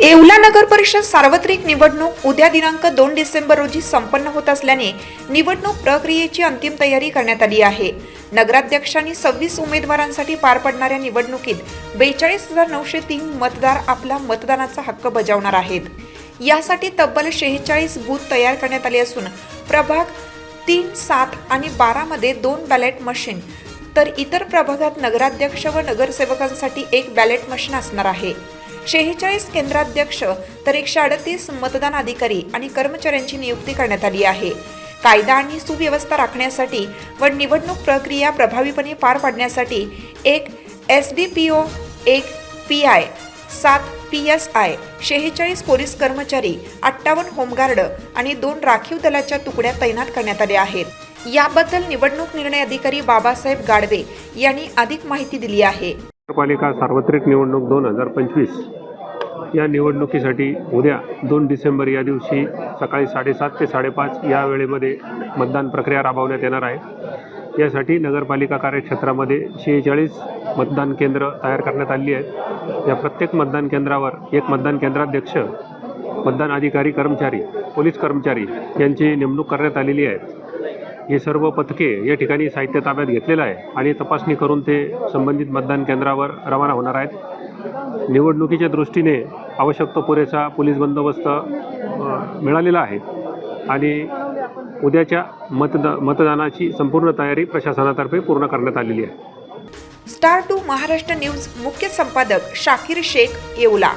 येवला नगर परिषद सार्वत्रिक निवडणूक उद्या दिनांक 2 डिसेंबर रोजी संपन्न होत असल्याने निवडणूक प्रक्रियेची अंतिम तयारी करण्यात आली आहे। नगराध्यक्षांनी 26 उमेदवारांसाठी पार पडणाऱ्या निवडणुकीत 42,903 मतदार आपला मतदानाचा हक्क बजावणार आहेत। यासाठी तब्बल 46 बूथ तयार करण्यात आले असून प्रभाग 3, 7 आणि 12 मध्ये 2 बॅलेट मशीन तर इतर प्रभागात नगराध्यक्ष व नगरसेवकांसाठी 1 बॅलेट मशीन असणार आहे। 46 केंद्राध्यक्ष तर 138 मतदान अधिकारी आणि कर्मचाऱ्यांची नियुक्ती करण्यात आली आहे। कायदा आणि सुव्यवस्था राखण्यासाठी व निवडणूक प्रक्रिया प्रभावीपणे पार पाडण्यासाठी 1 SDPO, 1 PI, 7 PSI, 46 पोलीस कर्मचारी, 58 होमगार्ड आणि 2 राखीव दलाच्या तुकड्या तैनात करण्यात आल्या आहेत। याबद्दल निवडणूक निर्णय अधिकारी बाबासाहेब गाडवे यांनी अधिक माहिती दिली आहे। नगरपालिका सार्वत्रिक निवडणूक 2025 या निवडणुकीसाठी उद्या 2 डिसेंबर या दिवशी सकाळी 7:30 ते 5:30 या वेळेमध्ये मतदान प्रक्रिया राबवण्यात येणार आहे। यासाठी नगरपालिका कार्यक्षेत्रामध्ये 46 मतदान केंद्र तयार करण्यात आली आहेत। या प्रत्येक मतदान केंद्रावर 1 मतदान केंद्राध्यक्ष, मतदान अधिकारी, कर्मचारी, पोलीस कर्मचारी यांची नेमणूक करण्यात आलेली आहे। हे सर्व पथके या ठिकाणी साहित्य ताब्यात घेतलेलं आहे आणि तपासणी करून ते संबंधित मतदान केंद्रावर रवाना होणार आहेत। निवडणुकीच्या दृष्टीने आवश्यक तो पुरेसा पोलीस बंदोबस्त मिळालेला आहे आणि उद्याच्या मतदानाची संपूर्ण तयारी प्रशासनातर्फे पूर्ण करण्यात आलेली आहे। स्टार 2 महाराष्ट्र न्यूज मुख्य संपादक शाकीर शेख, येवला।